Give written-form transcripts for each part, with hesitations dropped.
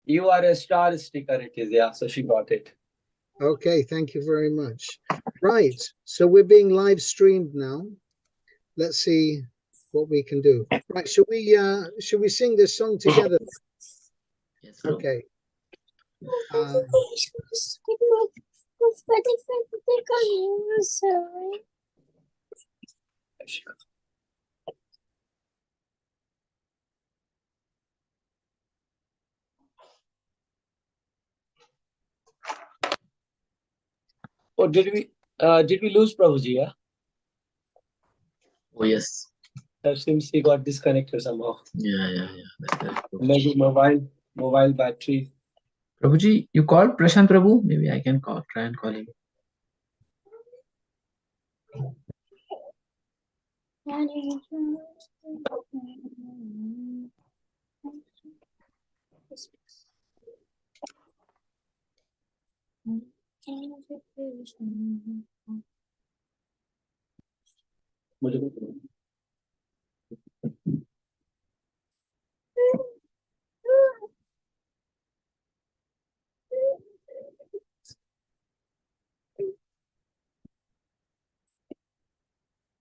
You are a star sticker, it is, yeah. So she got it. Okay, thank you very much. Right, so we're being live streamed now. Let's see what we can do. Right, should we sing this song together? Yes. Okay. Oh, did we lose Prabhuji? Yeah. Oh yes. That seems he got disconnected somehow. Yeah. Maybe mobile battery. Prabhuji, you called Prashant Prabhu? Maybe I can try and call him.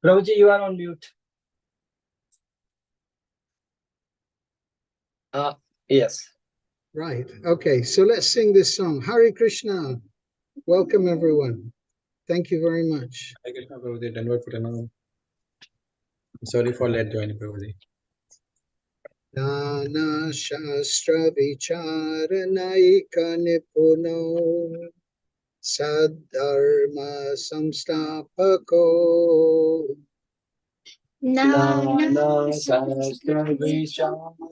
Prabhuji, you are on mute. Yes. Right, okay, so let's sing this song. Hare Krishna. Welcome everyone. Thank you very much. Sorry for late joining, Prabhuji. Nana Shastra Vicharanaika Nipuno Saddharma Samstapako Nana Shastra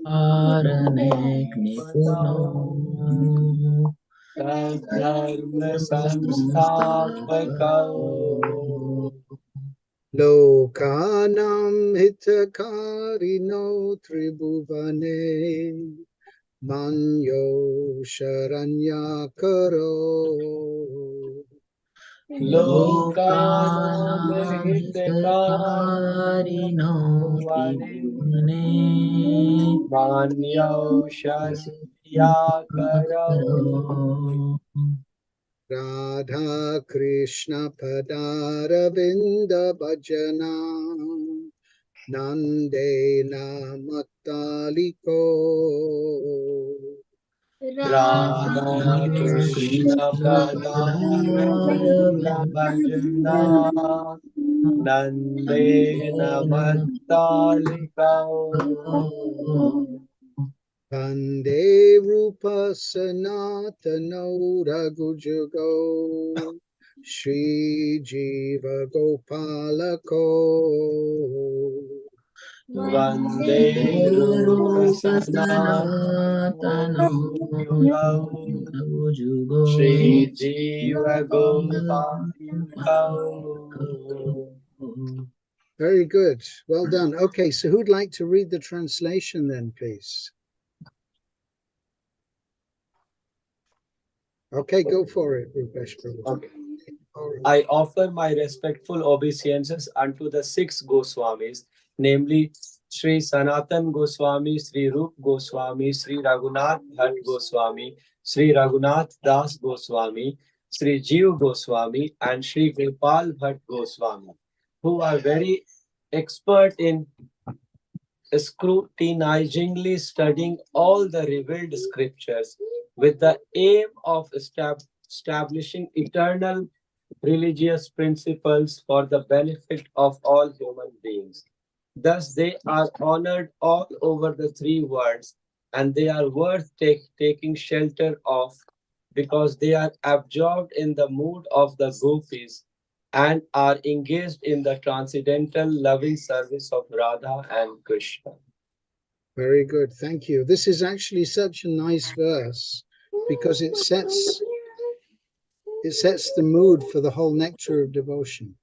Aranek Nipuno Dharma Samstapako Lokanam Hitakarino Tribhuvane Manyo Sharanyakaro Lokanam Hitakari Tribhuvane Manyo Sharanyakaro Radha Krishna Padaravinda Bhajana Nandena Mataliko Radha Krishna Padaravinda Bhajana Nandena Mattalika Vande Rupa Sanatano Raghujugo Shri Jiva Gopalako Vande Rupa Sanatana Shri Jiva Gopalika. Very good. Well done. Okay, so who'd like to read the translation then, please? Okay, go for it, Rupesh Prabhu. Okay. I offer my respectful obeisances unto the six Goswamis, namely Sri Sanatan Goswami, Sri Rup Goswami, Sri Raghunath Bhatt Goswami, Sri Raghunath Das Goswami, Sri Jeev Goswami, and Sri Gopal Bhatt Goswami, who are very expert in scrutinizingly studying all the revealed scriptures with the aim of establishing eternal religious principles for the benefit of all human beings. Thus, they are honored all over the three worlds, and they are worth taking shelter of because they are absorbed in the mood of the gopis and are engaged in the transcendental loving service of Radha and Krishna. Very good. Thank you. This is actually such a nice verse because it sets the mood for the whole nectar of devotion.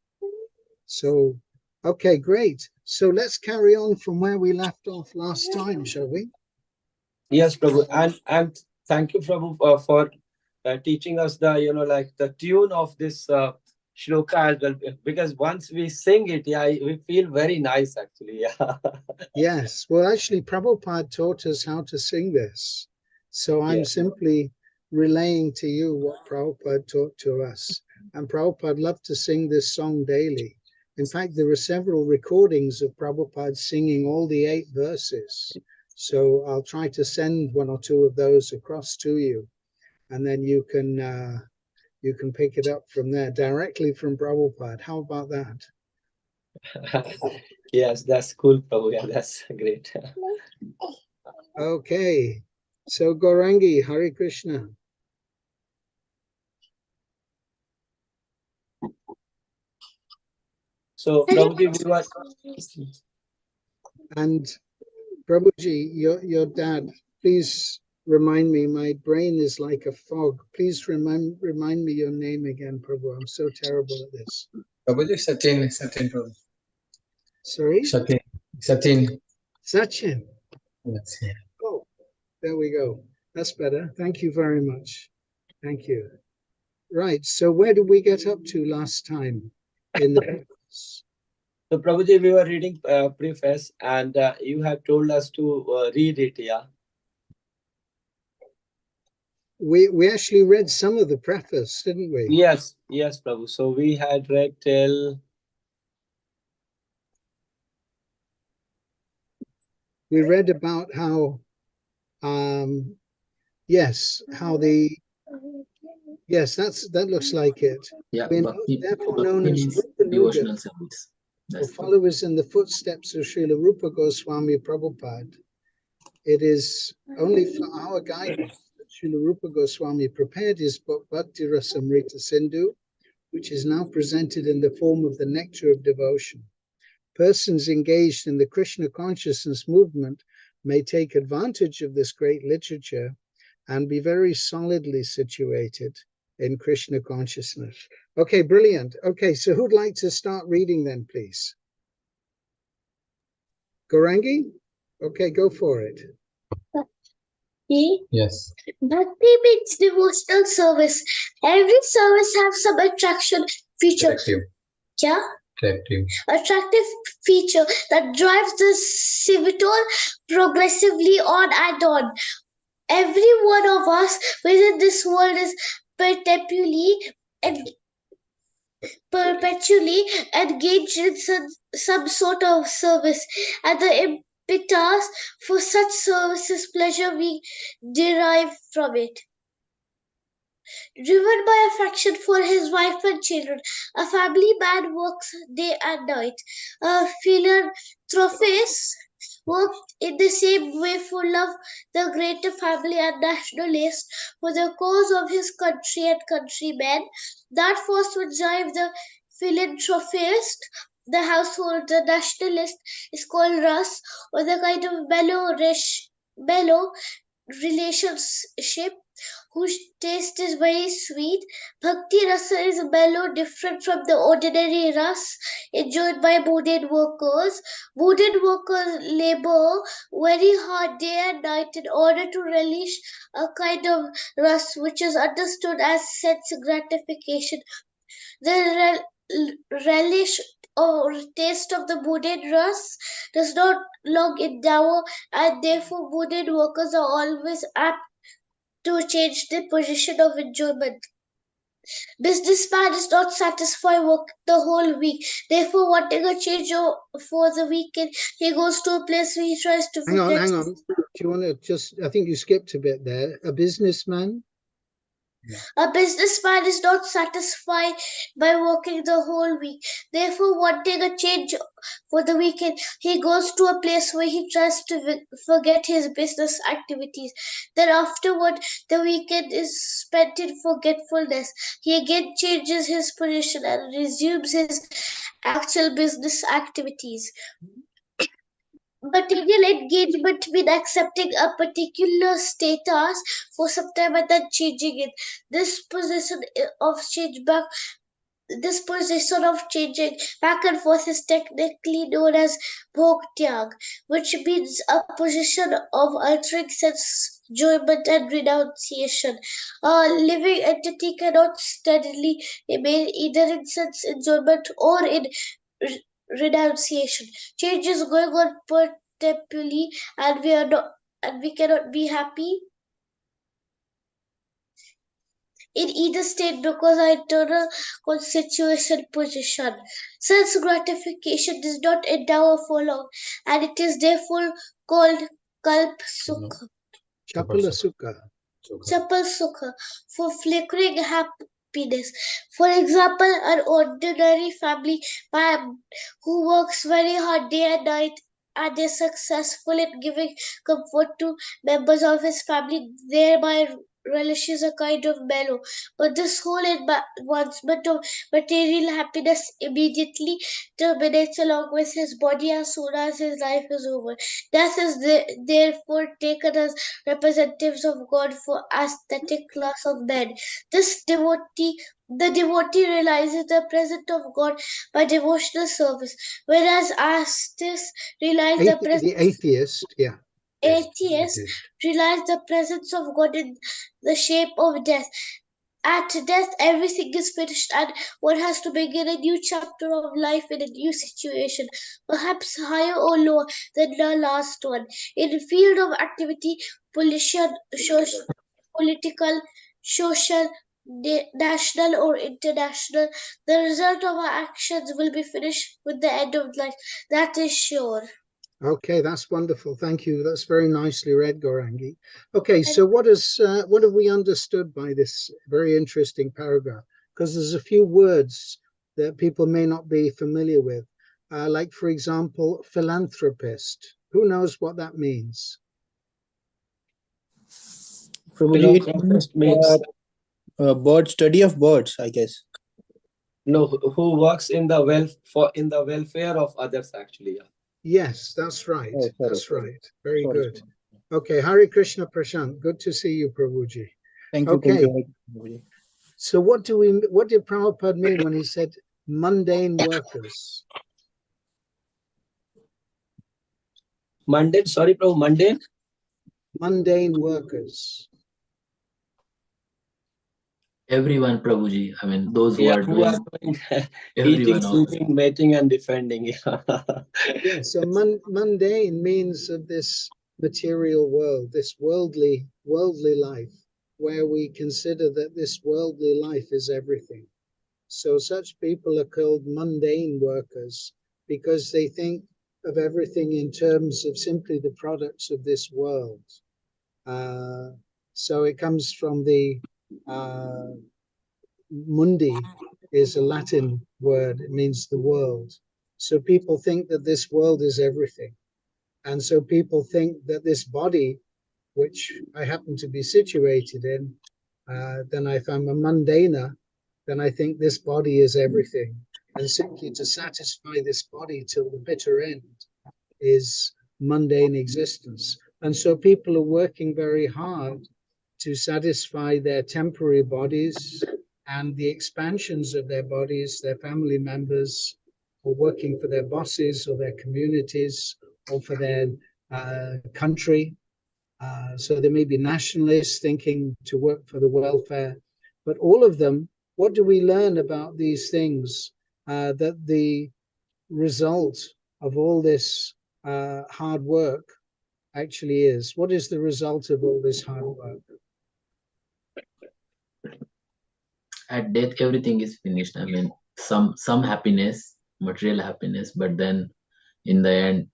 So, okay, great. So let's carry on from where we left off last time, shall we? Yes, Prabhu, and thank you, Prabhu, for teaching us the the tune of this shloka as well. Because once we sing it, yeah, we feel very nice actually. Yeah. Yes. Well, actually, Prabhupada taught us how to sing this. So I'm Yeah. simply relaying to you what Prabhupada taught to us. And Prabhupada loved to sing this song daily. In fact, there are several recordings of Prabhupada singing all the 8 verses. So I'll try to send 1 or 2 of those across to you, and then you can pick it up from there directly from Prabhupada. How about that? Yes, that's cool, Prabhu. Yeah, that's great. Okay. So Gaurangi, Hare Krishna. So, Prabhuji, we were. And Prabhuji, your dad, please remind me, my brain is like a fog. Please remind me your name again, Prabhu. I'm so terrible at this. Prabhuji, Sachin Prabhu. Sorry? Sachin. Sachin. Yes, yeah. Oh, there we go. That's better. Thank you very much. Thank you. Right. So where did we get up to last time in the preface? So, Prabhuji, we were reading preface, and you have told us to read it. Yeah. We actually read some of the preface, didn't we? Yes, yes, Prabhu. So we had read till. We read about how yes, how the yes, that looks like it. Yeah, We're therefore known as means Rupa devotional Nugas, service. or That's the followers in the footsteps of Srila Rupa Goswami Prabhupada. It is only for our guidance that Srila Rupa Goswami prepared his book Bhakti Rasamrita Sindhu, which is now presented in the form of the Nectar of Devotion. Persons engaged in the Krishna consciousness movement may take advantage of this great literature and be very solidly situated in Krishna consciousness. Okay, brilliant. Okay, so who'd like to start reading then, please? Gaurangi? Okay, go for it. Yes. Bhakti means devotional service. Every service has some attraction feature. Attractive. Yeah? Attractive feature that drives the servitor progressively on and on. Every one of us within this world is perpetually engaged in some sort of service, and the impetus for such service is pleasure we derive from it. Driven by affection for his wife and children, a family man works day and night. A philanthropist worked in the same way for love, the greater family and nationalist for the cause of his country and countrymen. That force would drive the philanthropist. The household, the nationalist is called Rus, or the kind of mellow relationship whose taste is very sweet. Bhakti rasa is mellow, different from the ordinary ras enjoyed by modern workers. Modern workers labor very hard day and night in order to relish a kind of ras which is understood as sense gratification. The relish or taste of the modern ras does not long endure, and therefore modern workers are always apt to change the position of enjoyment. Businessman is not satisfied working the whole week. Therefore, wanting a change for the weekend, he goes to a place where he tries to forget. Hang on. Do you want to just, I think you skipped a bit there. A businessman? A businessman is not satisfied by working the whole week. Therefore, wanting a change for the weekend, he goes to a place where he tries to forget his business activities. Then, afterward, the weekend is spent in forgetfulness. He again changes his position and resumes his actual business activities. Material engagement means accepting a particular status for some time and then changing it. This position of change back this position of changing back and forth is technically known as bhoktyag, which means a position of altering sense, enjoyment, and renunciation. A living entity cannot steadily remain either in sense enjoyment or in renunciation. Change is going on perpetually, and we cannot be happy in either state because our internal constitution position. Sense gratification does not endure for long, and it is therefore called kalp sukha. Chapala Sukha. Chapal sukha for flickering happiness. For example, an ordinary family man who works very hard day and night and is successful in giving comfort to members of his family, thereby relishes a kind of mellow. But this whole advancement of material happiness immediately terminates along with his body as soon as his life is over. Death is therefore taken as representatives of God for aesthetic class of men. The devotee realizes the presence of God by devotional service, whereas atheists realize the The presence atheist, yeah. atheists realize the presence of God in the shape of death. At death, everything is finished, and one has to begin a new chapter of life in a new situation, perhaps higher or lower than the last one. In the field of activity, politician, political, social, national, or international, the result of our actions will be finished with the end of life. That is sure. Okay, that's wonderful. Thank you. That's very nicely read, Gorangi. Okay, so what have we understood by this very interesting paragraph? Because there's a few words that people may not be familiar with, like, for example, philanthropist. Who knows what that means? Prabhuji, it means Philanthropist means bird study of birds, I guess. no, who works in the in the welfare of others actually. Yeah. Yes, that's right. Oh, sorry, That's sorry. right. Very Sorry, good. sorry. Okay, Hare Krishna Prashant. Good to see you, Prabhuji. Thank you, Okay, Prabhuji. so what did Prabhupada mean when he said mundane workers? Mundane, sorry, Prabhu, mundane. Mundane workers. Everyone, Prabhuji. I mean, those who Yeah, are who are doing doing eating, everyone of them. sleeping, mating, and defending. Yeah. Yeah, so mundane means of this material world, this worldly life, where we consider that this worldly life is everything. So such people are called mundane workers because they think of everything in terms of simply the products of this world. So it comes from the mundi is a Latin word. It means the world. So people think that this world is everything. And so people think that this body, which I happen to be situated in, then if I'm a mundaner, then I think this body is everything. And simply to satisfy this body till the bitter end is mundane existence. And so people are working very hard to satisfy their temporary bodies and the expansions of their bodies, their family members, or working for their bosses or their communities or for their country. So there may be nationalists thinking to work for the welfare, but all of them, what do we learn about these things? That the result of all this hard work actually is. What is the result of all this hard work? At death, everything is finished. I mean, some happiness, material happiness, but then in the end,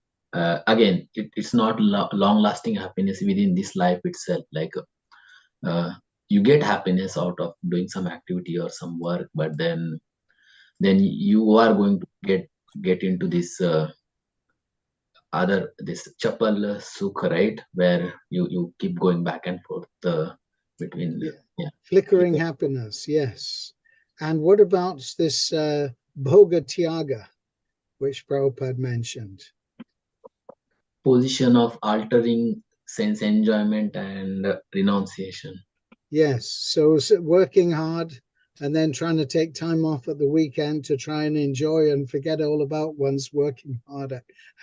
again, it's not long-lasting happiness within this life itself. Like you get happiness out of doing some activity or some work, but then you are going to get into this this chapal sukh, right, where you keep going back and forth between yeah. Flickering happiness, yes. And what about this bhoga tyaga, which Prabhupada mentioned? Position of altering sense enjoyment and renunciation. Yes, so working hard and then trying to take time off at the weekend to try and enjoy and forget all about one's working hard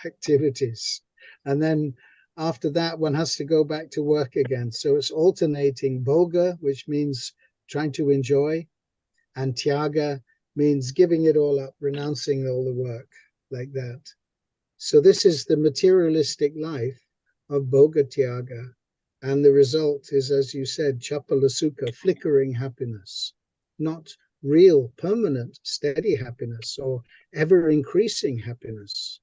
activities. And then after that, one has to go back to work again. So it's alternating bhoga, which means trying to enjoy, and tyaga means giving it all up, renouncing all the work, like that. So this is the materialistic life of bhoga tyaga. And the result is, as you said, chapalasuka, flickering happiness, not real, permanent, steady happiness or ever increasing happiness.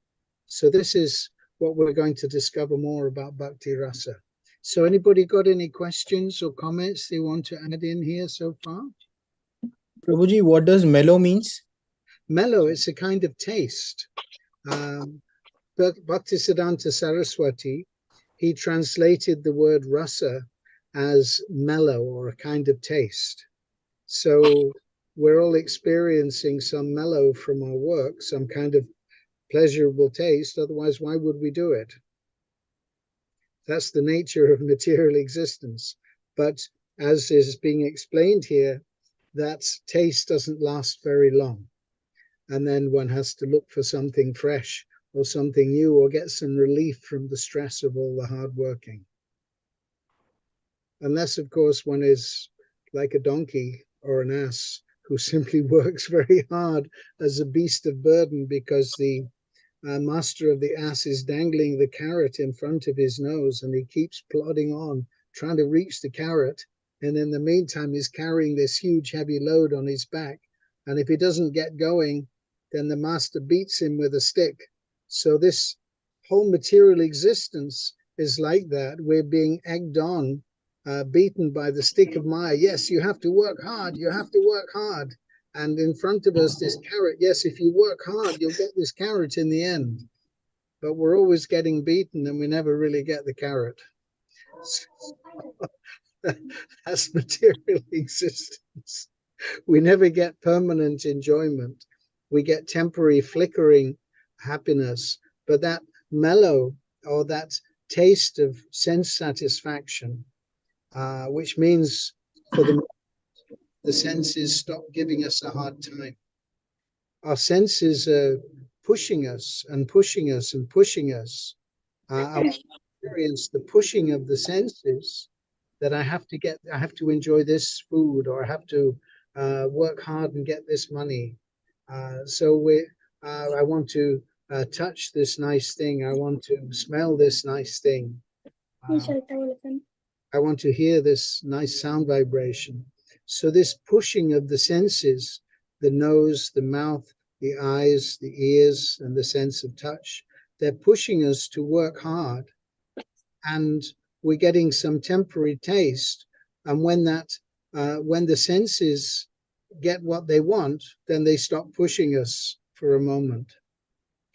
So this is what we're going to discover more about Bhakti Rasa. So anybody got any questions or comments they want to add in here so far? Prabhuji, what does mellow means? Mellow, it's a kind of taste. Bhaktisiddhanta Saraswati, he translated the word rasa as mellow or a kind of taste. So we're all experiencing some mellow from our work, some kind of pleasurable taste. Otherwise, why would we do it? That's the nature of material existence. But as is being explained here, that taste doesn't last very long. And then one has to look for something fresh or something new or get some relief from the stress of all the hard working. Unless, of course, one is like a donkey or an ass who simply works very hard as a beast of burden because the master of the ass is dangling the carrot in front of his nose and he keeps plodding on, trying to reach the carrot. And in the meantime, he's carrying this huge, heavy load on his back. And if he doesn't get going, then the master beats him with a stick. So this whole material existence is like that. We're being egged on, beaten by the stick of Maya. Yes, you have to work hard. You have to work hard. And in front of us, this carrot. Yes, if you work hard, you'll get this carrot in the end. But we're always getting beaten and we never really get the carrot. That's material existence. We never get permanent enjoyment. We get temporary flickering happiness, but that mellow or that taste of sense satisfaction, which means for the senses stop giving us a hard time. Our senses are pushing us and pushing us and pushing us. I experience the pushing of the senses that I have to enjoy this food or I have to work hard and get this money. I want to touch this nice thing. I want to smell this nice thing. I want to hear this nice sound vibration. So this pushing of the senses, the nose, the mouth, the eyes, the ears, and the sense of touch, they're pushing us to work hard. And we're getting some temporary taste. And when the senses get what they want, then they stop pushing us for a moment.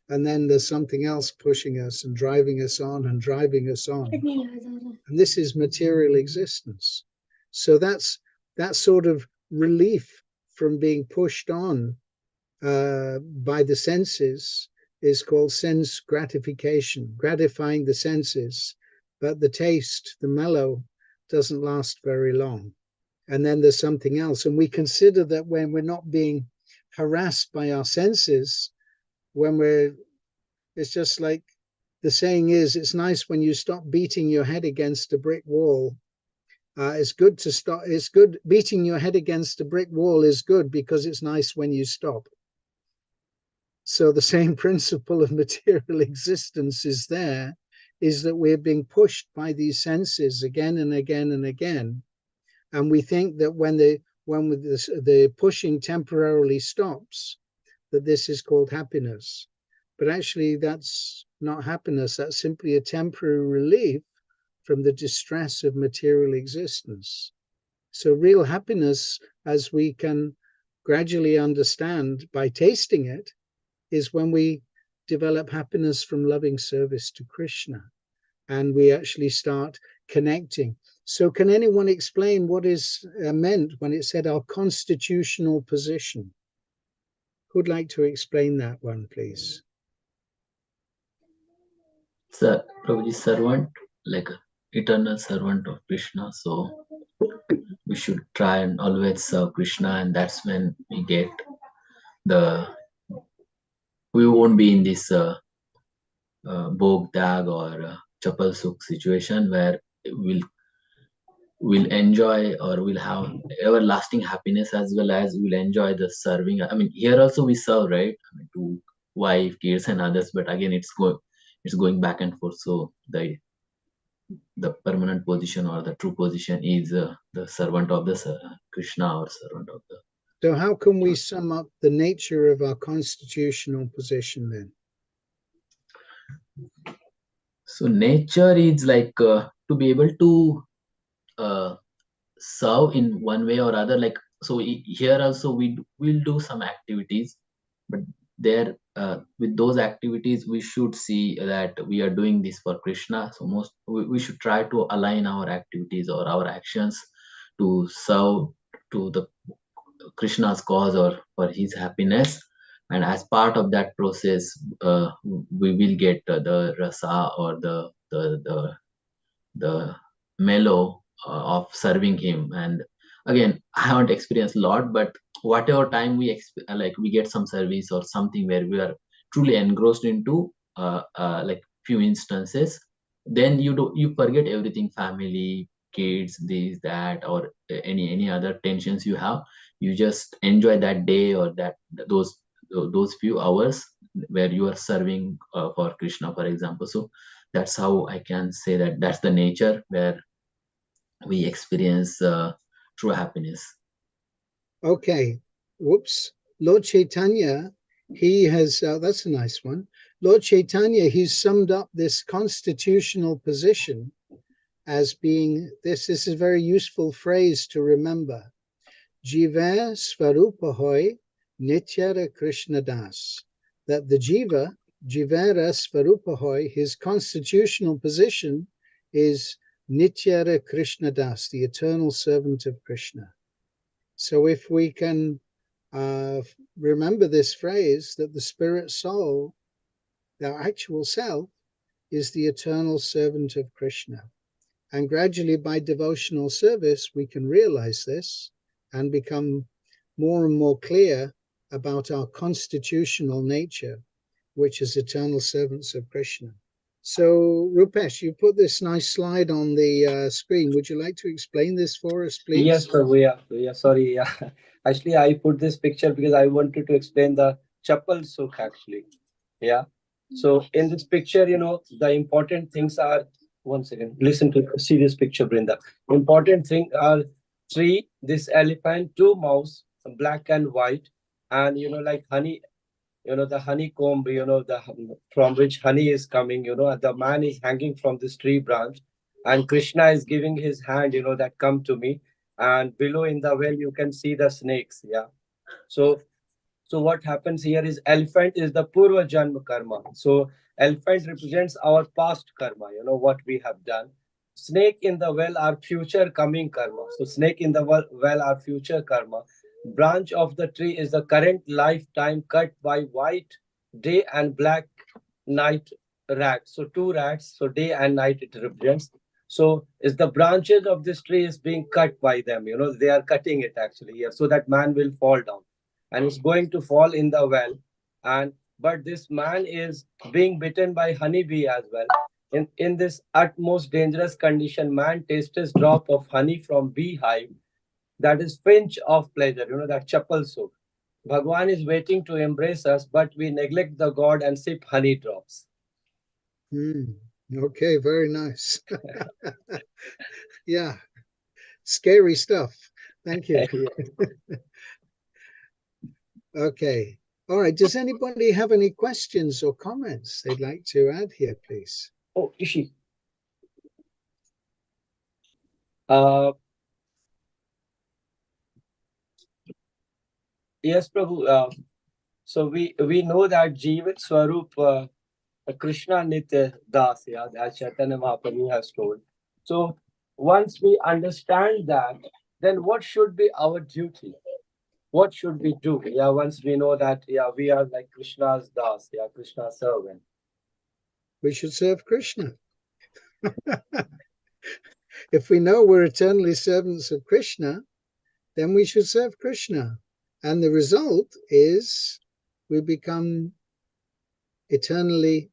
And then there's something else pushing us and driving us on and driving us on. And this is material existence. So that's that sort of relief from being pushed on by the senses is called sense gratification, gratifying the senses. But the taste, the mellow, doesn't last very long. And then there's something else. And we consider that when we're not being harassed by our senses, it's just like the saying is, it's nice when you stop beating your head against a brick wall. It's good. Beating your head against a brick wall is good because it's nice when you stop. So the same principle of material existence is that we're being pushed by these senses again and again and again. And we think that when the pushing temporarily stops, that this is called happiness. But actually, that's not happiness. That's simply a temporary relief from the distress of material existence. So real happiness, as we can gradually understand by tasting it, is when we develop happiness from loving service to Krishna. And we actually start connecting. So can anyone explain what is meant when it said our constitutional position? Who'd like to explain that one, please? Sir, Prabhuji, servant, like eternal servant of Krishna. So we should try and always serve Krishna, and that's when we won't be in this bhog tag or chapal sukh situation where we'll enjoy or we'll have everlasting happiness as well as we'll enjoy the serving. I mean, here also we serve, right? I mean, to wife, kids, and others, but again, it's going back and forth. So the permanent position or the true position is the servant of the Krishna or servant of the. So how can we sum up the nature of our constitutional position then? So nature is like to be able to uh, serve in one way or other. Like so, here also we'll do some activities, but there with those activities we should see that we are doing this for Krishna. So we should try to align our activities or our actions to serve to the Krishna's cause or for his happiness. And as part of that process, we will get the rasa or the mellow of serving him. And again, I haven't experienced a lot, but whatever time like we get some service or something where we are truly engrossed into like few instances, then you forget everything, family, kids, this that, or any other tensions you have. You just enjoy that day or those few hours where you are serving for Krishna, for example. So that's how I can say that that's the nature where we experience true happiness. Okay, whoops. Lord Chaitanya, he has, that's a nice one. Lord Chaitanya, he's summed up this constitutional position as being this. This is a very useful phrase to remember. Jiva Svarupa Hoy Nityara Krishna Das. That the Jivara Svarupa Hoy, his constitutional position is Nityara Krishna Das, the eternal servant of Krishna. So if we can remember this phrase that the spirit soul, our actual self, is the eternal servant of Krishna. And gradually by devotional service, we can realize this and become more and more clear about our constitutional nature, which is eternal servants of Krishna. So, Rupesh, you put this nice slide on the screen. Would you like to explain this for us, Yes, please? Prabhu. Yeah. Sorry. Yeah. Actually, I put this picture because I wanted to explain the chapel sukh. Actually, yeah. So in this picture, the important things are. One second. Listen to see this picture, Brinda. Important thing are three. This elephant, two mouse, black and white, and like honey. The honeycomb. The from which honey is coming. The man is hanging from this tree branch, and Krishna is giving his hand. That come to me, and below in the well you can see the snakes. Yeah. So what happens here is elephant is the purva janma karma. So elephant represents our past karma, what we have done. Snake in the well are future coming karma. So snake in the well are future karma. Branch of the tree is the current lifetime cut by white day and black night rat. So two rats, so day and night it represents. So is the branches of this tree is being cut by them, they are cutting it actually here so that man will fall down and is going to fall in the well. And but this man is being bitten by honeybee as well. In this utmost dangerous condition, man tastes drop of honey from beehive, that is finch of pleasure, that chapel soup. Bhagwan is waiting to embrace us, but we neglect the god and sip honey drops. Okay, very nice. Yeah, scary stuff. Thank you. Okay. All right. Does anybody have any questions or comments they'd like to add here, please? Oh, Ishi. Uh, yes, Prabhu. So we know that Jeevat Swarup Krishna Nitya Das, yeah, as Chaitanya Mahaprabhu has told. So once we understand that, then what should be our duty? What should we do? Yeah, once we know that, yeah, we are like Krishna's Das, yeah, Krishna's servant. We should serve Krishna. If we know we're eternally servants of Krishna, then we should serve Krishna. And the result is we become eternally,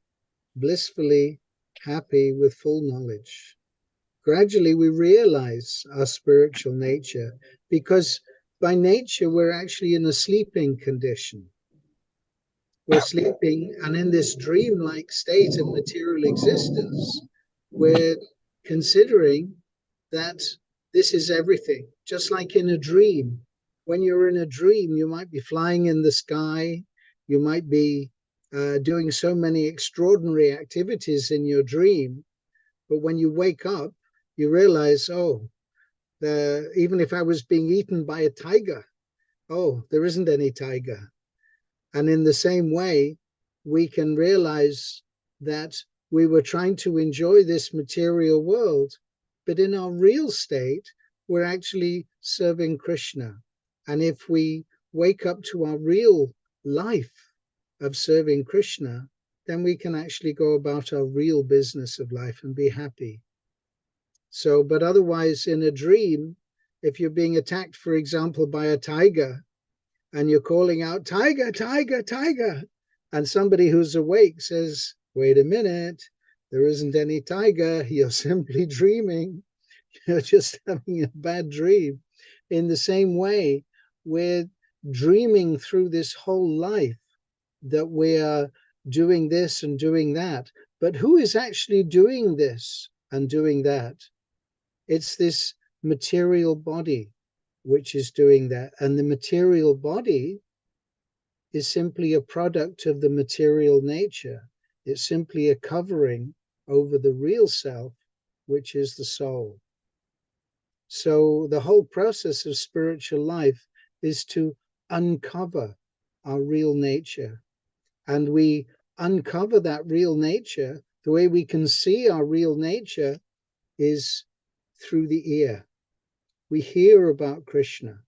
blissfully happy with full knowledge. Gradually, we realize our spiritual nature because by nature, we're actually in a sleeping condition. We're sleeping, and in this dreamlike state of material existence, we're considering that this is everything, just like in a dream. When you're in a dream, you might be flying in the sky, you might be doing so many extraordinary activities in your dream, but when you wake up, you realize, oh, even if I was being eaten by a tiger, oh, there isn't any tiger. And in the same way, we can realize that we were trying to enjoy this material world, but in our real state, we're actually serving Krishna. And if we wake up to our real life of serving Krishna, then we can actually go about our real business of life and be happy. So, but otherwise, in a dream, if you're being attacked, for example, by a tiger, and you're calling out, tiger, tiger, tiger, and somebody who's awake says, wait a minute, there isn't any tiger, you're simply dreaming, you're just having a bad dream. In the same way, we're dreaming through this whole life that we are doing this and doing that. But who is actually doing this and doing that? It's this material body which is doing that. And the material body is simply a product of the material nature. It's simply a covering over the real self, which is the soul. So the whole process of spiritual life is to uncover our real nature. And we uncover that real nature. The way we can see our real nature is through the ear. We hear about Krishna.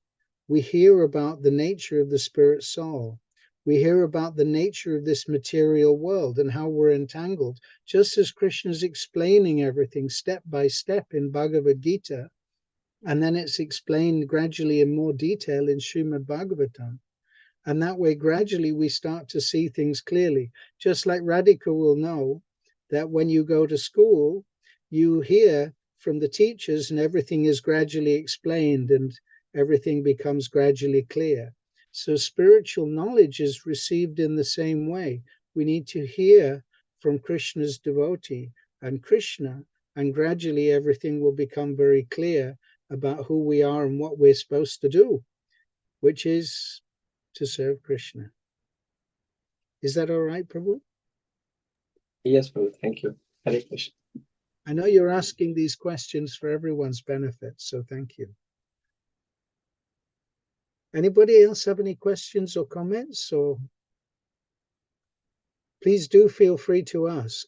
We hear about the nature of the spirit soul. We hear about the nature of this material world and how we're entangled. Just as Krishna is explaining everything step by step in Bhagavad Gita, and then it's explained gradually in more detail in Srimad Bhagavatam. And that way, gradually, we start to see things clearly. Just like Radhika will know that when you go to school, you hear from the teachers and everything is gradually explained and everything becomes gradually clear. So spiritual knowledge is received in the same way. We need to hear from Krishna's devotee and Krishna, and gradually everything will become very clear about who we are and what we're supposed to do, which is to serve Krishna. Is that all right, Prabhu? Yes, Prabhu. Thank you. Hare Krishna. I know you're asking these questions for everyone's benefit, so thank you. Anybody else have any questions or comments? Or please do feel free to ask.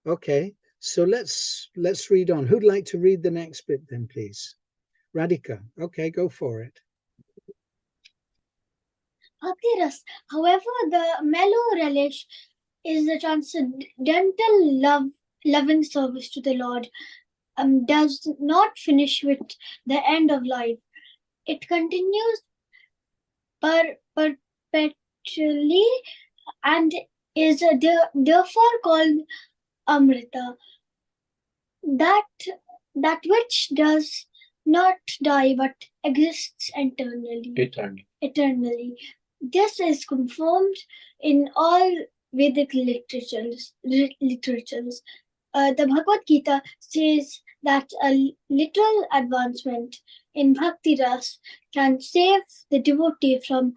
Okay, so let's read on. Who'd like to read the next bit then, please? Radhika. Okay, go for it. Bhakti-ras. However, the mellow relish is the transcendental loving service to the Lord. Does not finish with the end of life. It continues perpetually and is therefore called Amrita. That which does not die but exists eternally. This is confirmed in all Vedic literatures. The Bhagavad Gita says that a little advancement in Bhakti Ras can save the devotee from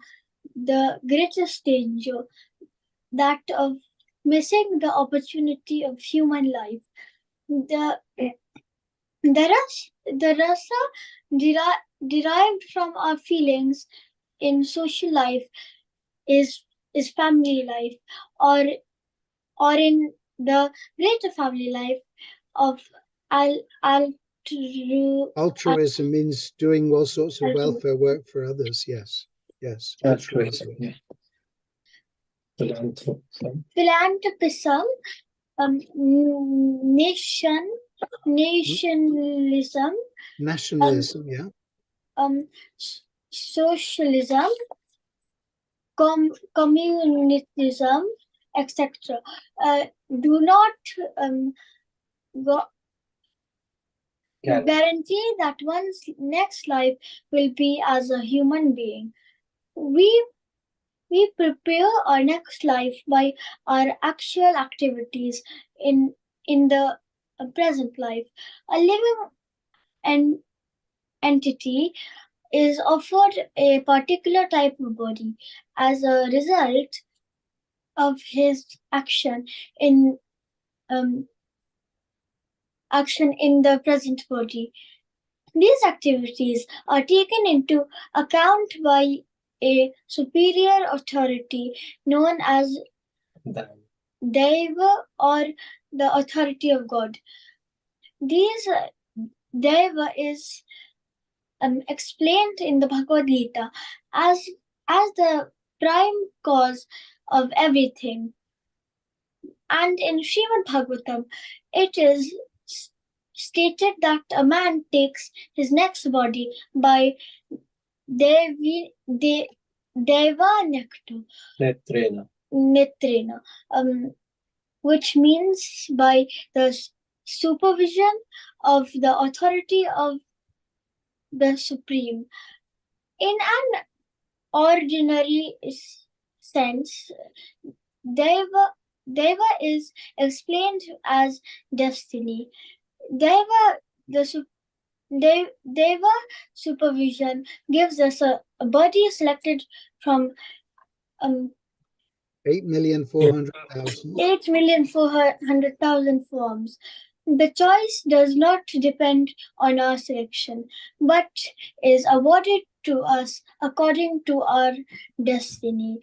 the greatest danger, that of missing the opportunity of human life. The rasa derived from our feelings in social life is family life, or in the greater family life of altruism means doing all sorts of welfare work for others. Yes, altruism. Philanthropism, nationalism, yeah. Socialism, communism, etc. Do not guarantee that one's next life will be as a human being. We We prepare our next life by our actual activities in the present life. A living entity is offered a particular type of body as a result of his in um, action in the present body. These activities are taken into account by a superior authority known as Deva or the authority of God. These Deva is explained in the Bhagavad Gita as the prime cause of everything. And in Srimad Bhagavatam, it is stated that a man takes his next body by Deva Netrena, which means by the supervision of the authority of the Supreme. In an ordinary sense, Deva is explained as destiny. Deva, Deva supervision gives us a body selected from 8,400,000. 8,400,000 forms. The choice does not depend on our selection, but is awarded to us according to our destiny.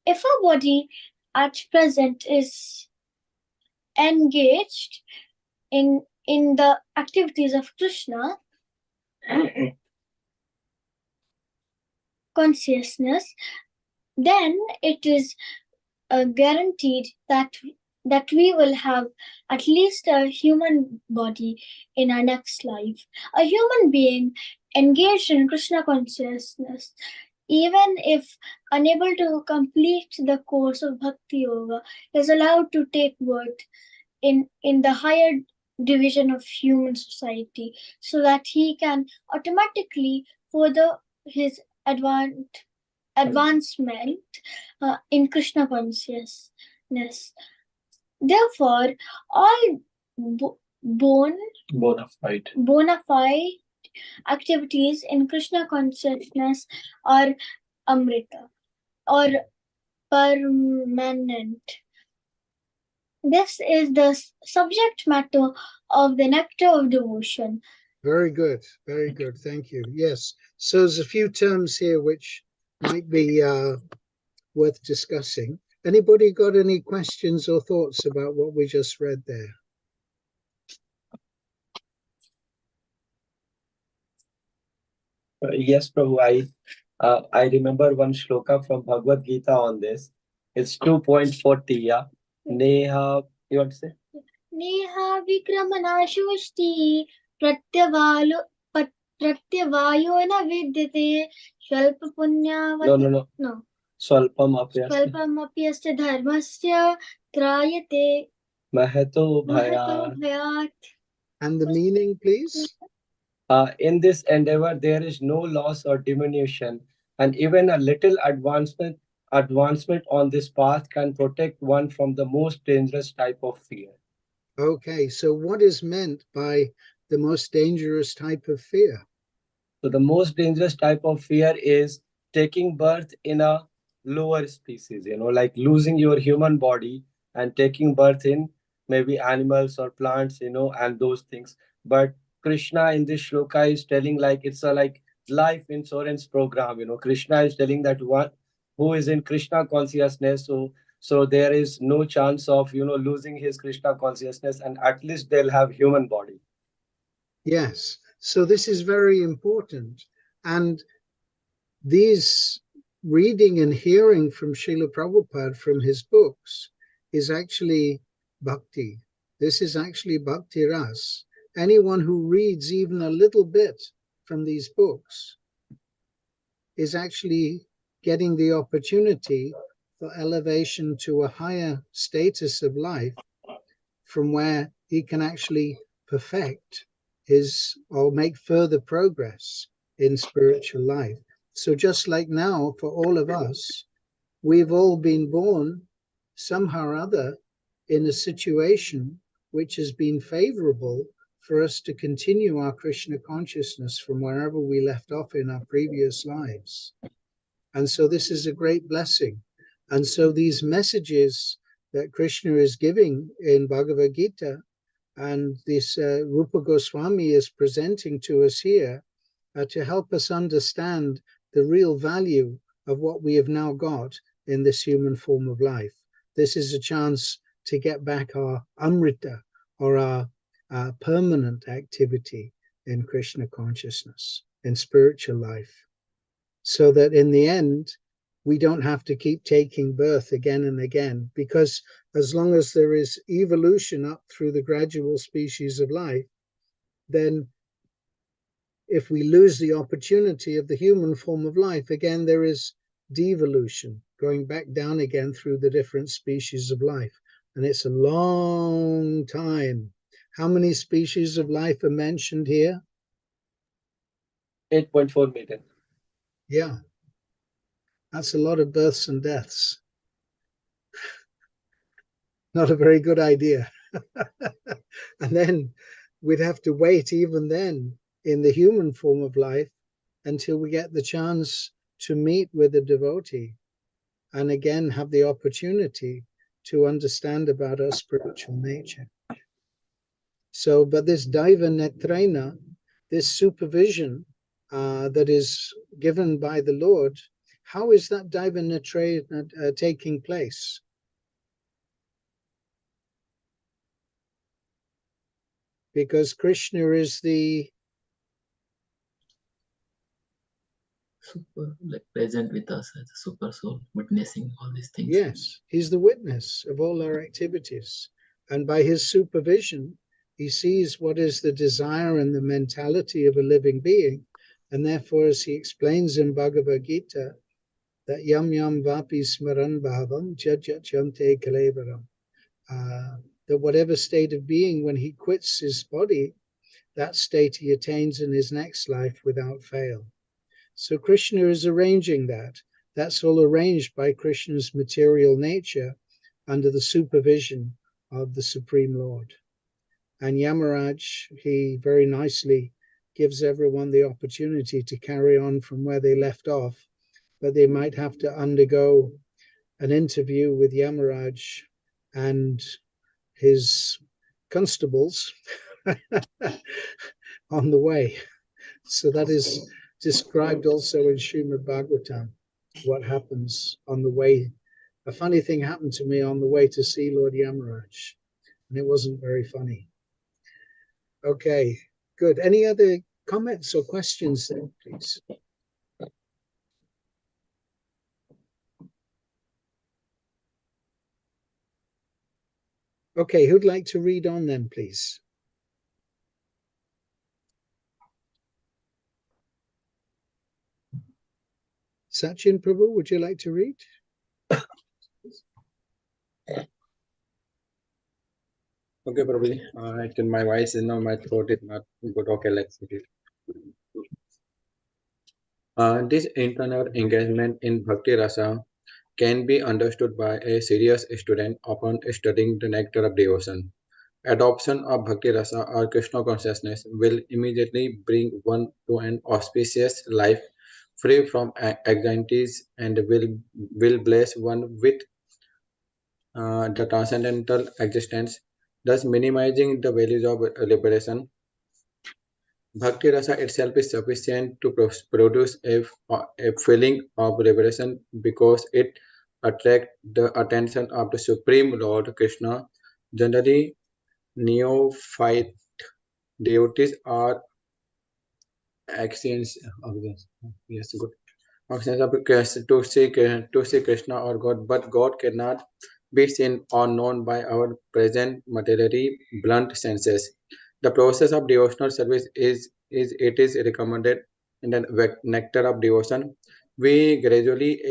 If a body at present is engaged in the activities of Krishna consciousness, then it is guaranteed that we will have at least a human body in our next life. A human being engaged in Krishna consciousness, even if unable to complete the course of Bhakti Yoga, is allowed to take birth in the higher division of human society so that he can automatically further his advancement in Krishna consciousness. Therefore, all bona fide activities in Krishna consciousness are Amrita or permanent. This is the subject matter of the nectar of devotion. Very good, very good. Thank you. Yes. So there's a few terms here which might be worth discussing. Anybody got any questions or thoughts about what we just read there? Yes, Prabhu. I remember one shloka from Bhagavad Gita on this. It's 2.40. Yeah. Neha. You want to say? Neha Vikramanashushti Pratyavayo na vidyate Shalpa punyavati. No. Swalpam apyasya. Shalpam apyasya dharmasya Trayate Mahato bhayat. And the meaning, please? In this endeavor, there is no loss or diminution, and even a little advancement on this path can protect one from the most dangerous type of fear. Okay, so what is meant by the most dangerous type of fear? So the most dangerous type of fear is taking birth in a lower species, like losing your human body and taking birth in maybe animals or plants, and those things. But Krishna in this shloka is telling like it's a like life insurance program. Krishna is telling that one who is in Krishna consciousness, so there is no chance of losing his Krishna consciousness, and at least they'll have human body. Yes, so this is very important. And these reading and hearing from Srila Prabhupada from his books is actually bhakti. This is actually bhakti ras. Anyone who reads even a little bit from these books is actually getting the opportunity for elevation to a higher status of life from where he can actually perfect his or make further progress in spiritual life. So just like now for all of us, we've all been born somehow or other in a situation which has been favorable for us to continue our Krishna consciousness from wherever we left off in our previous lives. And so this is a great blessing. And so these messages that Krishna is giving in Bhagavad Gita and this Rupa Goswami is presenting to us here to help us understand the real value of what we have now got in this human form of life. This is a chance to get back our amrita, or our permanent activity in Krishna consciousness, in spiritual life, so that in the end, we don't have to keep taking birth again and again, because as long as there is evolution up through the gradual species of life, then if we lose the opportunity of the human form of life, again, there is devolution, going back down again through the different species of life. And it's a long time. How many species of life are mentioned here? 8.4 million. Yeah, that's a lot of births and deaths. Not a very good idea. And then we'd have to wait even then in the human form of life until we get the chance to meet with a devotee and again have the opportunity to understand about our spiritual nature. So, but this Daiva Netrena, this supervision that is given by the Lord, how is that Daiva Netrena taking place? Because Krishna is the super, like present with us as a super soul, witnessing all these things. Yes, he's the witness of all our activities. And by his supervision, he sees what is the desire and the mentality of a living being. And therefore, as he explains in Bhagavad Gita, that yam yam vapi smaran bhavam jajachante kalevaram, that whatever state of being, when he quits his body, that state he attains in his next life without fail. So Krishna is arranging that. That's all arranged by Krishna's material nature under the supervision of the Supreme Lord. And Yamaraj, he very nicely gives everyone the opportunity to carry on from where they left off, but they might have to undergo an interview with Yamaraj and his constables on the way. So that is described also in Srimad Bhagavatam, what happens on the way. A funny thing happened to me on the way to see Lord Yamaraj, and it wasn't very funny. Okay, good. Any other comments or questions then, please? Okay, who'd like to read on then, please? Sachin Prabhu, would you like to read? Okay, Prabhuji. Actually, my voice is now, my throat is not good. Okay, let's read it. This internal engagement in Bhakti Rasa can be understood by a serious student upon studying the nectar of devotion. Adoption of Bhakti Rasa or Krishna consciousness will immediately bring one to an auspicious life free from anxieties and will bless one with the transcendental existence, thus minimizing the values of liberation. Bhakti Rasa itself is sufficient to produce a feeling of liberation because it attracts the attention of the Supreme Lord Krishna. Generally, neophyte devotees are actions of this. Yes, good. Actions of to see Krishna or God, but God cannot be seen or known by our present materially blunt senses. The process of devotional service is recommended in the nectar of devotion. We gradually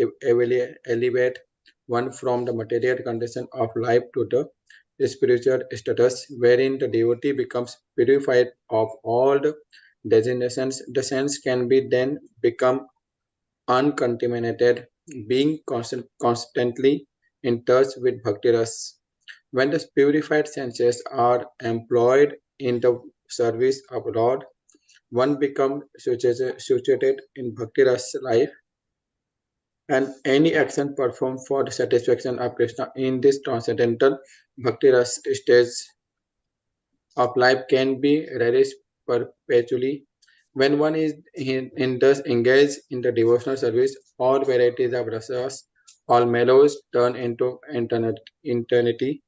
elevate one from the material condition of life to the spiritual status, wherein the devotee becomes purified of all the designations. The sense can be then become uncontaminated being constantly in touch with Bhakti Ras. When the purified senses are employed in the service of Lord, one becomes situated in Bhakti Ras life, and any action performed for the satisfaction of Krishna in this transcendental Bhakti Ras stage of life can be relished perpetually. When one is thus engaged in the devotional service, all varieties of rasas, all mellows turn into eternity.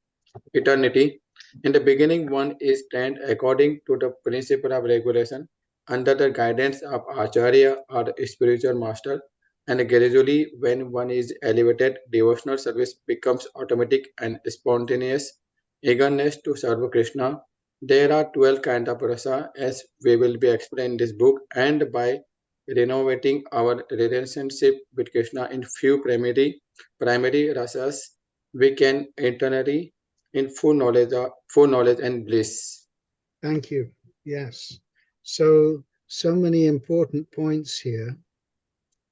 In the beginning, one is trained according to the principle of regulation under the guidance of Acharya or spiritual master, and gradually, when one is elevated, devotional service becomes automatic and spontaneous. Eagerness to serve Krishna. There are 12 kinds of rasa, as we will be explained in this book, and by renovating our relationship with Krishna in few primary rasas, we can internally in full knowledge and bliss. Thank you. Yes. So many important points here.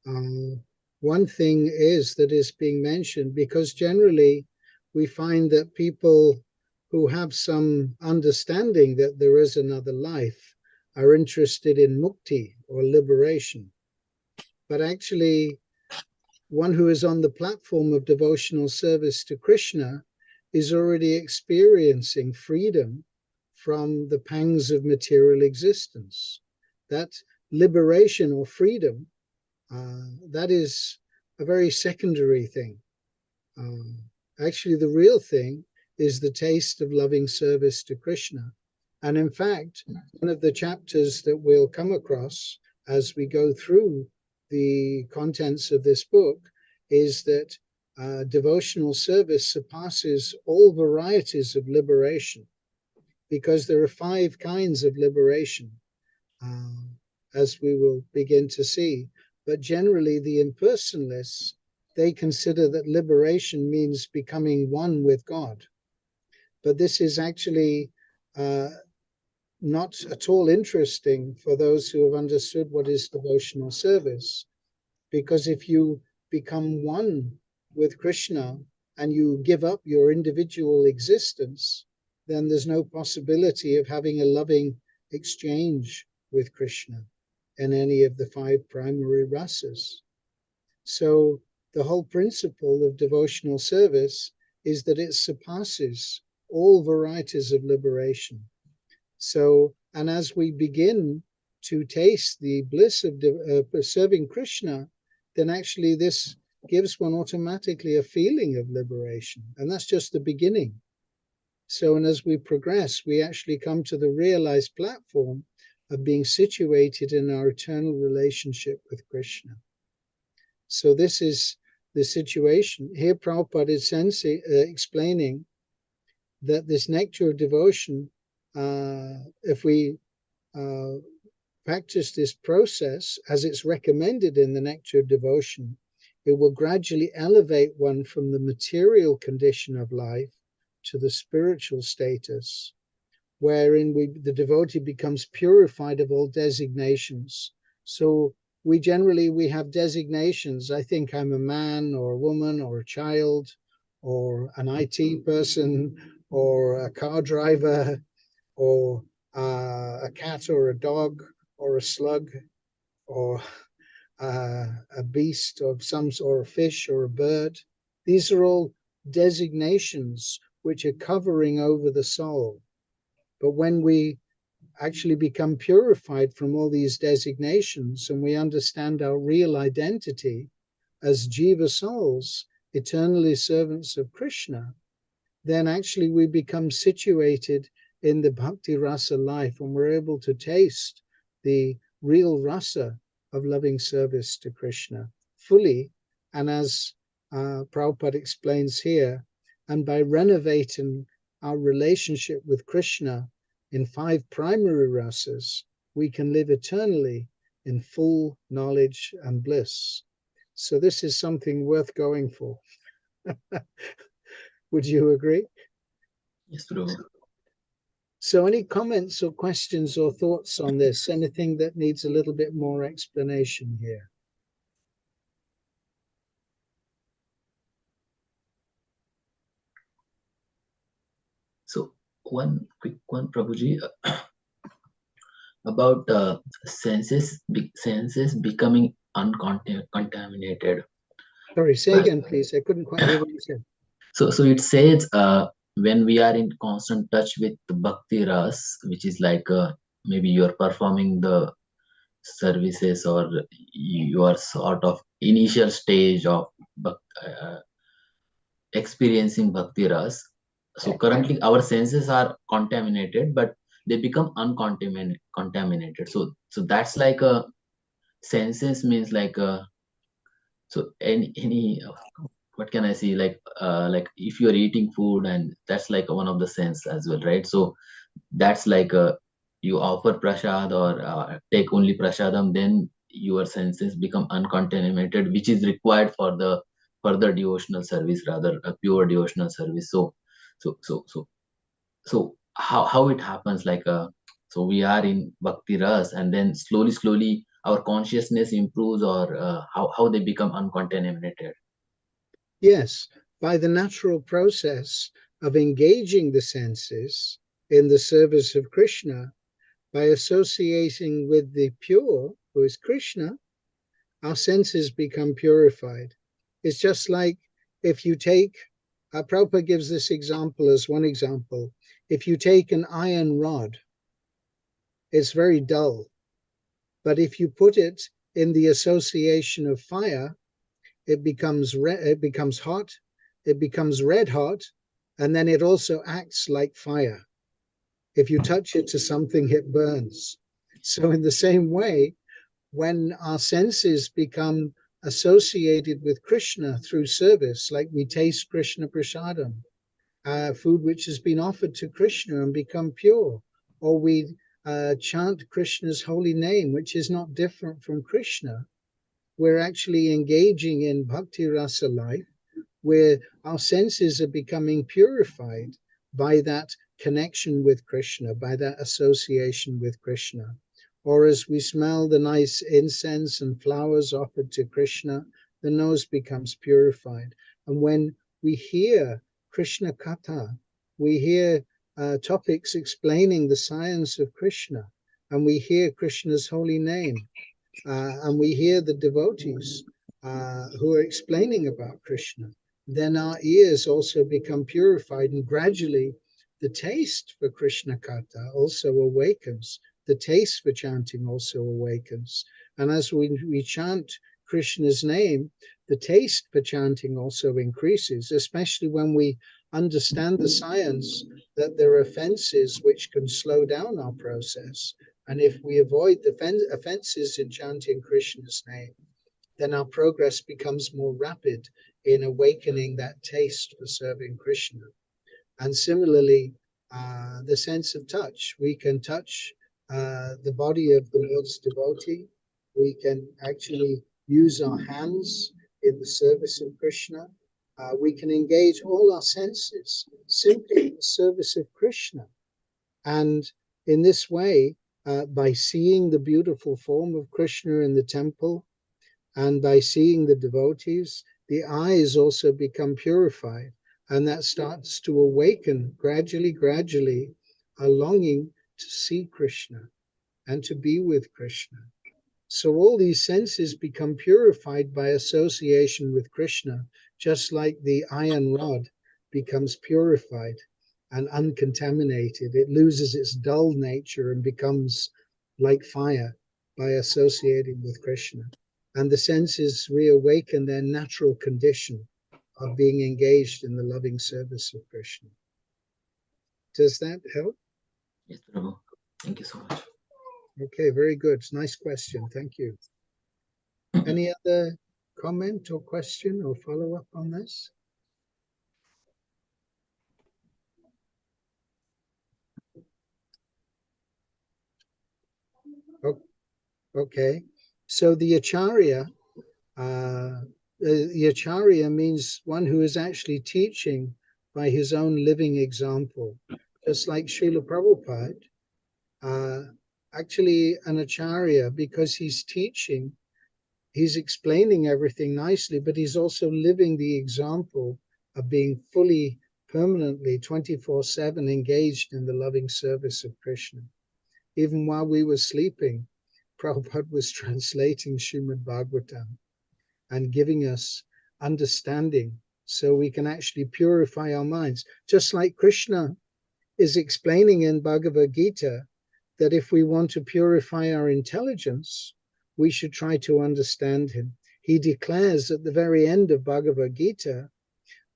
One thing is that is being mentioned because generally we find that people who have some understanding that there is another life are interested in mukti or liberation. But actually, one who is on the platform of devotional service to Krishna is already experiencing freedom from the pangs of material existence. That liberation or freedom, that is a very secondary thing. Actually, the real thing is the taste of loving service to Krishna. And in fact, one of the chapters that we'll come across as we go through the contents of this book is that devotional service surpasses all varieties of liberation because there are 5 kinds of liberation, as we will begin to see. But generally, the impersonalists, they consider that liberation means becoming one with God. But this is actually not at all interesting for those who have understood what is devotional service. Because if you become one with Krishna and you give up your individual existence, then there's no possibility of having a loving exchange with Krishna in any of the 5 primary rasas. So the whole principle of devotional service is that it surpasses all varieties of liberation. So, and as we begin to taste the bliss of serving Krishna, then actually this gives one automatically a feeling of liberation. And that's just the beginning. So, and as we progress, we actually come to the realized platform of being situated in our eternal relationship with Krishna. So this is the situation. Here Prabhupada is explaining that this nectar of devotion, if we practice this process as it's recommended in the nectar of devotion, it will gradually elevate one from the material condition of life to the spiritual status, wherein the devotee becomes purified of all designations. So we have designations. I think I'm a man or a woman or a child or an IT person or a car driver or a cat or a dog or a slug or a beast of some sort, or a fish or a bird. These are all designations which are covering over the soul. But when we actually become purified from all these designations and we understand our real identity as jiva souls, eternally servants of Krishna, then actually we become situated in the bhakti rasa life and we're able to taste the real rasa of loving service to Krishna fully. And as Prabhupada explains here, and by renovating our relationship with Krishna in 5 primary rasas, we can live eternally in full knowledge and bliss. So this is something worth going for. Would you agree? Yes, Prabhu. So any comments or questions or thoughts on this? Anything that needs a little bit more explanation here? one quick one, Prabhuji, about senses becoming uncontaminated. Sorry, say Well, again, please. I couldn't quite hear what you said. so it says when we are in constant touch with the bhakti ras, which is like maybe you are performing the services, or you are sort of initial stage of uh, experiencing bhakti ras. So currently our senses are contaminated, but they become contaminated. So that's like a senses means like a, so any what can I say, like if you're eating food, and that's like one of the sense as well, right? So that's like you offer prasad, or take only prasadam, then your senses become uncontaminated, which is required for the further devotional service, rather a pure devotional service. So how it happens, like so we are in bhakti ras, and then slowly our consciousness improves, or how they become uncontaminated. Yes, by the natural process of engaging the senses in the service of Krishna, by associating with the pure, who is Krishna, our senses become purified. It's just like if you take, Prabhupada gives this example as one example. If you take an iron rod, it's very dull, but if you put it in the association of fire, it becomes hot, it becomes red hot, and then it also acts like fire. If you touch it to something, it burns. So in the same way, when our senses become associated with Krishna through service, like we taste Krishna prasadam, food which has been offered to Krishna and become pure, or we chant Krishna's holy name, which is not different from Krishna, we're actually engaging in bhakti rasa life, where our senses are becoming purified by that connection with Krishna, by that association with Krishna. Or as we smell the nice incense and flowers offered to Krishna, the nose becomes purified. And when we hear Krishna Katha, we hear topics explaining the science of Krishna, and we hear Krishna's holy name, and we hear the devotees who are explaining about Krishna, then our ears also become purified, and gradually the taste for Krishna Katha also awakens. The taste for chanting also awakens. And as we chant Krishna's name, the taste for chanting also increases, especially when we understand the science that there are offenses which can slow down our process. And if we avoid the offenses in chanting Krishna's name, then our progress becomes more rapid in awakening that taste for serving Krishna. And similarly, the sense of touch. We can touch the body of the Lord's devotee. We can actually use our hands in the service of Krishna. We can engage all our senses simply in the service of Krishna. And in this way, by seeing the beautiful form of Krishna in the temple and by seeing the devotees, the eyes also become purified. And that starts to awaken gradually, a longing to see Krishna and to be with Krishna. So all these senses become purified by association with Krishna, just like the iron rod becomes purified and uncontaminated. It loses its dull nature and becomes like fire by associating with Krishna. And the senses reawaken their natural condition of being engaged in the loving service of Krishna. Does that help? Yes, Prabhu. Thank you so much. Okay, very good. Nice question. Thank you. Any other comment or question or follow up on this? Okay, so the acharya means one who is actually teaching by his own living example, just like Srila Prabhupada. Actually, an acharya, because he's teaching, he's explaining everything nicely, but he's also living the example of being fully permanently 24/7 engaged in the loving service of Krishna. Even while we were sleeping, Prabhupada was translating Srimad Bhagavatam and giving us understanding so we can actually purify our minds. Just like Krishna is explaining in Bhagavad Gita that if we want to purify our intelligence, we should try to understand him. He declares at the very end of Bhagavad Gita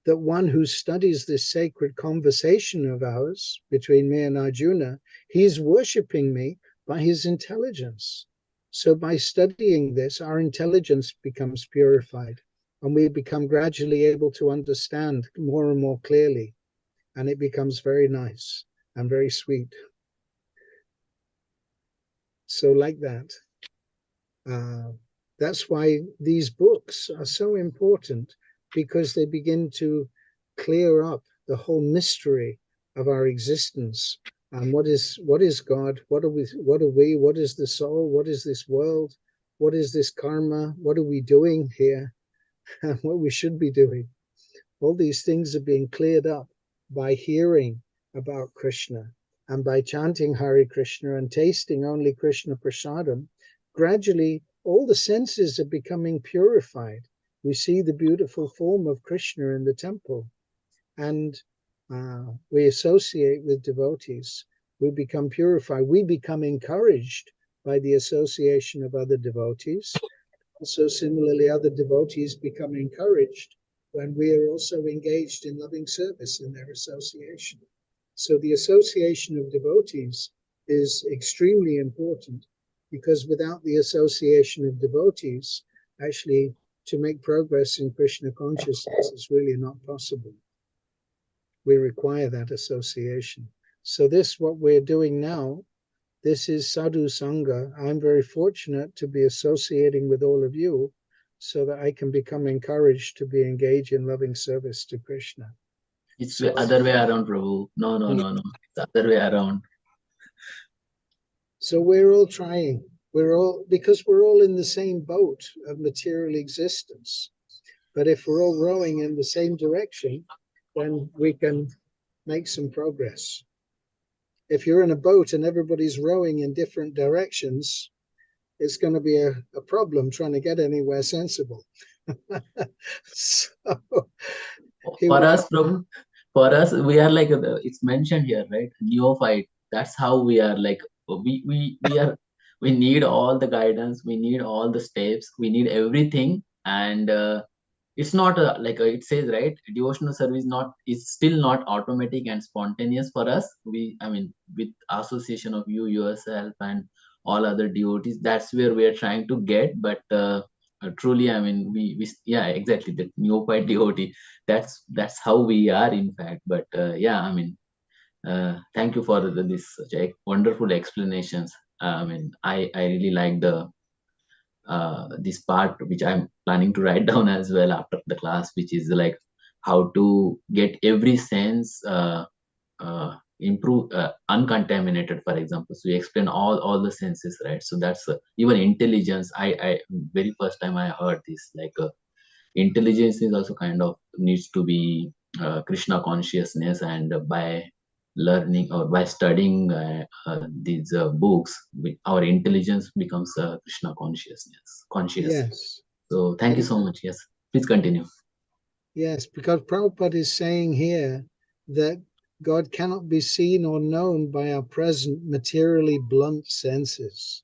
that one who studies this sacred conversation of ours between me and Arjuna, he's worshipping me by his intelligence. So by studying this, our intelligence becomes purified and we become gradually able to understand more and more clearly. And it becomes very nice and very sweet. So like that. That's why these books are so important, because they begin to clear up the whole mystery of our existence. And what is God? What are we? What is the soul? What is this world? What is this karma? What are we doing here? And what we should be doing? All these things are being cleared up by hearing about Krishna and by chanting Hare Krishna and tasting only Krishna prasadam. Gradually, all the senses are becoming purified. We see the beautiful form of Krishna in the temple, and we associate with devotees. We become purified. We become encouraged by the association of other devotees. Also, similarly, other devotees become encouraged when we are also engaged in loving service in their association. So the association of devotees is extremely important, because without the association of devotees, actually to make progress in Krishna consciousness is really not possible. We require that association. So this, what we're doing now, this is Sadhu Sangha. I'm very fortunate to be associating with all of you so that I can become encouraged to be engaged in loving service to Krishna. It's the other way around, Prabhu. No, no, no, no. It's the other way around. So we're all trying. Because we're all in the same boat of material existence. But if we're all rowing in the same direction, then we can make some progress. If you're in a boat and everybody's rowing in different directions, it's going to be a problem trying to get anywhere sensible. So, For us, Prabhu, for us, we are like, it's mentioned here, right? Neophyte. That's how we are like, we need all the guidance, we need all the steps, we need everything. And it's not like it says, right? Devotional service is still not automatic and spontaneous for us. I mean, with association of you, yourself, and all other devotees, that's where we are trying to get. But truly, I mean, yeah, exactly, the neophyte devotee, that's how we are, in fact. But yeah, I mean, thank you for this such wonderful explanations. I mean, I really like the this part, which I'm planning to write down as well after the class, which is like how to get every sense improve uncontaminated, for example. So you explain all the senses, right? So that's even intelligence. I very first time I heard this, like intelligence is also kind of needs to be Krishna consciousness, and by learning or by studying these books, our intelligence becomes Krishna conscious. yes. So thank you so much. Yes, please continue. Yes, because Prabhupada is saying here that God cannot be seen or known by our present materially blunt senses.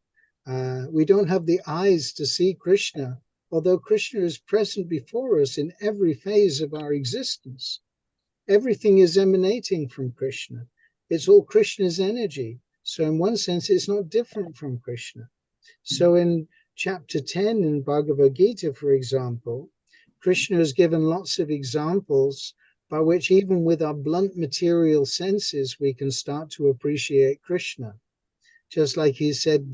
We don't have the eyes to see Krishna, although Krishna is present before us in every phase of our existence. Everything is emanating from Krishna. It's all Krishna's energy. So in one sense, it's not different from Krishna. So in chapter 10 in Bhagavad Gita, for example, Krishna has given lots of examples by which even with our blunt material senses, we can start to appreciate Krishna. Just like he said,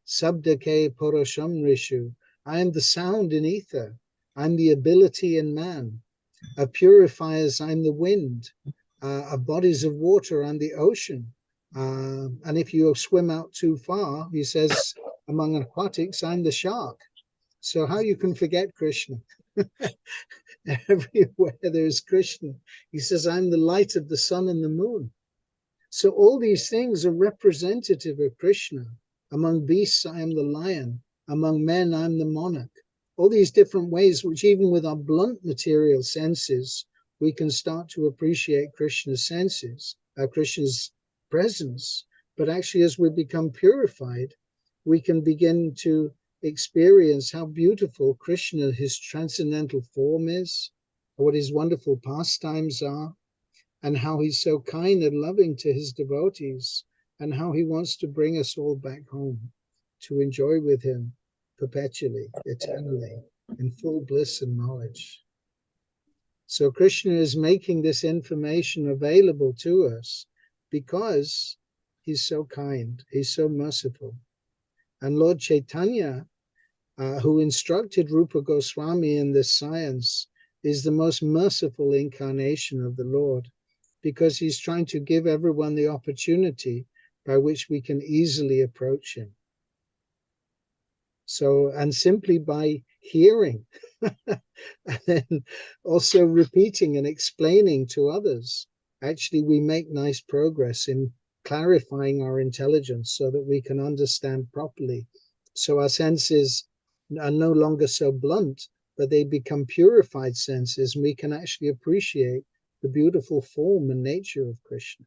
Sabdake Porosham Rishu, I am the sound in ether. I'm the ability in man. Of purifiers, I'm the wind. Of bodies of water, I'm the ocean. And if you swim out too far, he says, among aquatics, I'm the shark. So how you can forget Krishna? Everywhere there's Krishna. He says, I'm the light of the sun and the moon. So all these things are representative of Krishna. Among beasts, I am the lion. Among men, I'm the monarch. All these different ways, which even with our blunt material senses, we can start to appreciate Krishna's senses, Krishna's presence. But actually, as we become purified, we can begin to experience how beautiful Krishna, his transcendental form is, what his wonderful pastimes are, and how he's so kind and loving to his devotees, and how he wants to bring us all back home to enjoy with him perpetually, eternally, in full bliss and knowledge. So Krishna is making this information available to us because he's so kind, he's so merciful. And Lord Chaitanya, who instructed Rupa Goswami in this science, is the most merciful incarnation of the Lord, because he's trying to give everyone the opportunity by which we can easily approach him. So, and simply by hearing and then also repeating and explaining to others, actually we make nice progress in clarifying our intelligence so that we can understand properly. So our senses are no longer so blunt, but they become purified senses, and we can actually appreciate the beautiful form and nature of Krishna.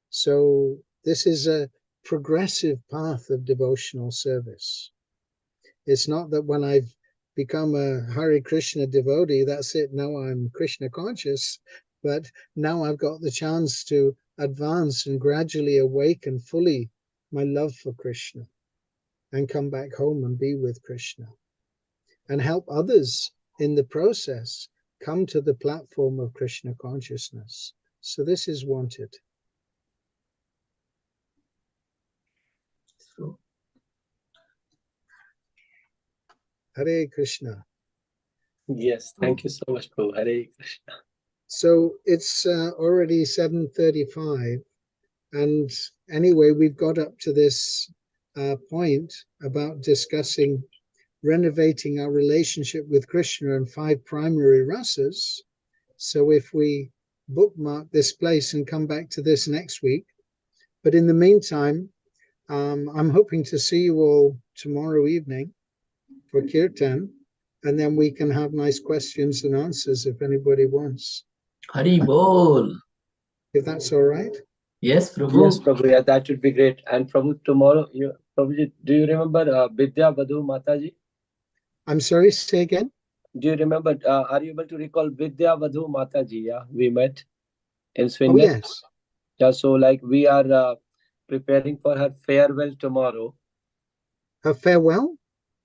So this is a progressive path of devotional service. It's not that when I've become a Hare Krishna devotee, that's it, now I'm Krishna conscious, but now I've got the chance to advance and gradually awaken fully my love for Krishna and come back home and be with Krishna and help others in the process come to the platform of Krishna consciousness. So this is wanted. So, Hare Krishna. Yes, thank you so much, Prabhu. Hare Krishna. So it's already 7:35, and anyway, we've got up to this point about discussing renovating our relationship with Krishna and 5 primary rasas. So if we bookmark this place and come back to this next week, but in the meantime, I'm hoping to see you all tomorrow evening for Kirtan, and then we can have nice questions and answers if anybody wants, Hari Bol. if that's all right. Yes, Yes, Prabhu. Prabhu, yeah, that would be great. And Prabhu, tomorrow, Prabhuji, do you remember Vidya Vadhu Mataji? I'm sorry, say again. Do you remember, are you able to recall Vidya Vadhu Mataji? Yeah, we met in Oh, Swindon. yes. Yeah, so like we are preparing for her farewell tomorrow. A farewell?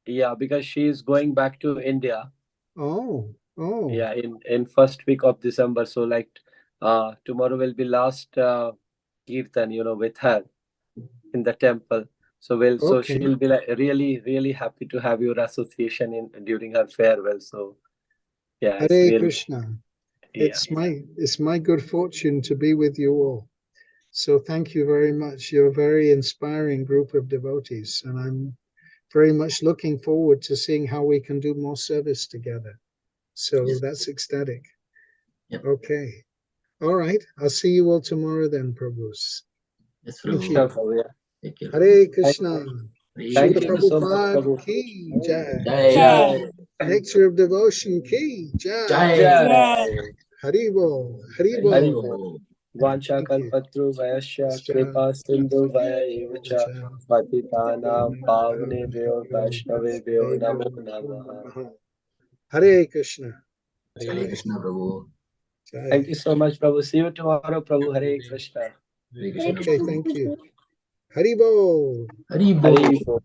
Yeah, because she is going back to India. Oh, oh. Yeah, in first week of December. So like tomorrow will be last kirtan, with her in the temple. So so Okay. she'll be like really happy to have your association in during her farewell. So yeah, it's Hare really Krishna. yeah. It's my good fortune to be with you all. So thank you very much. You're a very inspiring group of devotees, and I'm very much looking forward to seeing how we can do more service together. So Yes. that's ecstatic. Yep. Okay. All right. I'll see you all tomorrow then, Prabhus. Yes, Thank Prabhu. you. Sure, Prabhu, yeah. Take care. Hare Thank, Krishna. thank Srila you so much, Prabhupada Prabhu. ki jai. Jai. Jai. Nectar of devotion ki jai. Jai. Jai. Haribol. Hari Haribol. Bol. Vancha Thank you. kalpatru vayasya Vascha, kripa sindhu vayayevacha Vacha, patitanam pavane vaishnave namo namaha. Hare Krishna. Hare Krishna, Prabhu. Thank Jai. you so much, Prabhu. See you tomorrow, Prabhu. Hare Krishna. Hare Krishna, Okay, Prabhu. thank you. Haribol. Hari Hare Bol. Bol.